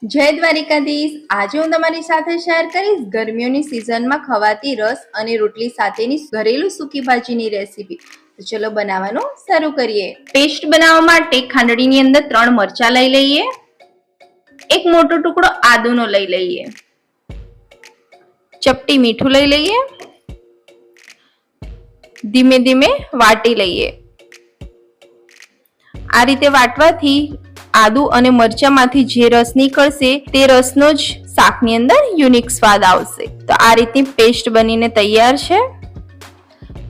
જય દ્વારિકાધીશ। આજે હું તમારી સાથે શેર કરીશ ગરમીઓની સિઝનમાં ખવાતી રસ અને રોટલી સાથેની ઘરેલું સૂકી ભાજીની રેસીપી। તો ચલો બનાવવાનું શરૂ કરીએ। પેસ્ટ બનાવવા માટે ખાંડણીની અંદર 3 મરચાં લઈ લઈએ, એક મોટો ટુકડો આદુનો લઈ લઈએ, ચપટી મીઠું લઈ લઈએ, ધીમે ધીમે વાટી લઈએ। આ રીતે વાટવાથી આદુ અને મરચામાંથી જે રસ નીકળશે તે રસનો જ શાકની અંદર યુનિક સ્વાદ આવશે। તો આ રીતની પેસ્ટ બનીને તૈયાર છે।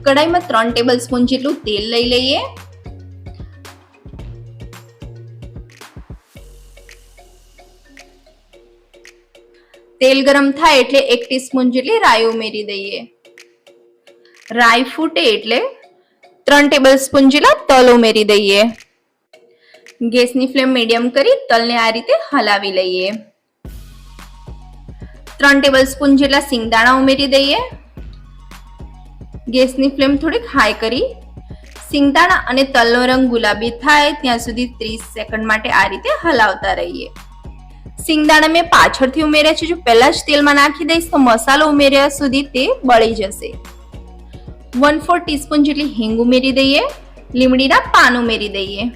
કડાઈમાં 3 ટેબલસ્પૂન જેટલું તેલ લઈ લઈએ, તેલ ગરમ થાય એટલે 1 ટીસ્પૂન જેટલી રાઈ ઉમેરી દઈએ। રાઈ ફૂટે એટલે 3 ટેબલસ્પૂન જેટલા તલ ઉમેરી દઈએ। ગેસની ફ્લેમ મીડિયમ કરી તલને આ રીતે હલાવી લઈએ। 3 ટેબલસ્પૂન જેટલા સિંગદાણા ઉમેરી દઈએ। ગેસની ફ્લેમ થોડીક હાઈ કરી સિંગદાણા અને તલનો રંગ ગુલાબી થાય ત્યાં સુધી 30 સેકન્ડ માટે આ રીતે હલાવતા રહીએ। સિંગદાણા મેં પાછળથી ઉમેર્યા છે, જો પહેલા જ તેલમાં નાખી દઈશ તો મસાલો ઉમેર્યા સુધી તે બળી જશે। 1/4 ટીસ્પૂન જેટલી હિંગ ઉમેરી દઈએ, લીમડીના પાન ઉમેરી દઈએ,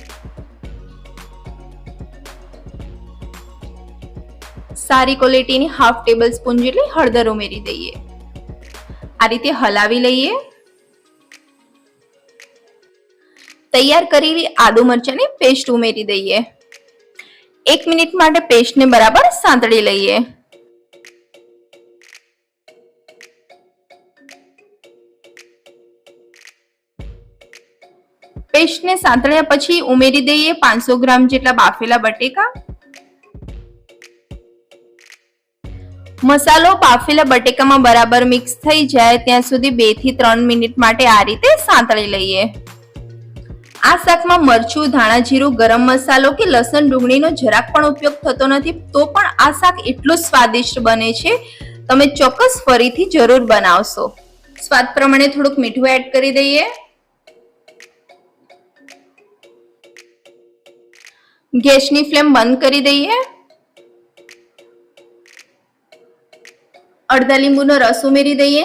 સારી ક્વોલિટીની હાફ ટેબલ સ્પૂન જેટલી હળદર ઉમેરી દઈએ। આ રીતે હલાવી લઈએ। તૈયાર કરેલી આદુ મરચાંની પેસ્ટ ઉમેરી દઈએ। 1 મિનિટ માટે પેસ્ટને બરાબર સાંતળી લઈએ। પેસ્ટને સાંતળ્યા પછી ઉમેરી દઈએ 500 ગ્રામ જેટલા બાફેલા બટેકા। મસાલો બાફેલા બટેકામાં બરાબર મિક્સ થઈ જાય ત્યાં સુધી 2 થી 3 મિનિટ માટે આ રીતે સાંતળી લઈએ। આ શાકમાં મરચું, ધાણા જીરું, ગરમ મસાલો કે લસણ ડુંગળીનો જરાક પણ ઉપયોગ થતો નથી, તો પણ આ શાક એટલું સ્વાદિષ્ટ બને છે, તમે ચોક્કસ ફરીથી જરૂર બનાવશો। સ્વાદ પ્રમાણે થોડુંક મીઠું એડ કરી દઈએ। ગેસની ફ્લેમ બંધ કરી દઈએ। અડધા લીંબુનો રસ ઉમેરી દઈએ।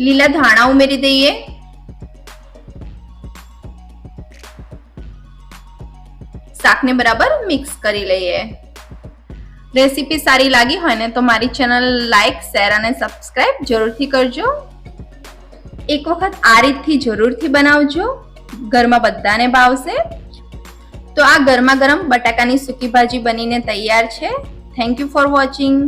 લીલા ધાણા ઉમેરી દઈએ। શાકને બરાબર મિક્સ કરી લઈએ। રેસીપી સારી લાગી હોય ને તો મારી ચેનલ લાઈક, શેર અને સબસ્ક્રાઇબ જરૂરથી કરજો। એક વખત આ રીતથી જરૂરથી બનાવજો, ઘરમાં બધાને ભાવશે। તો આ ગરમા ગરમ બટાકાની સૂકી ભાજી બનીને તૈયાર છે। Thank you for watching.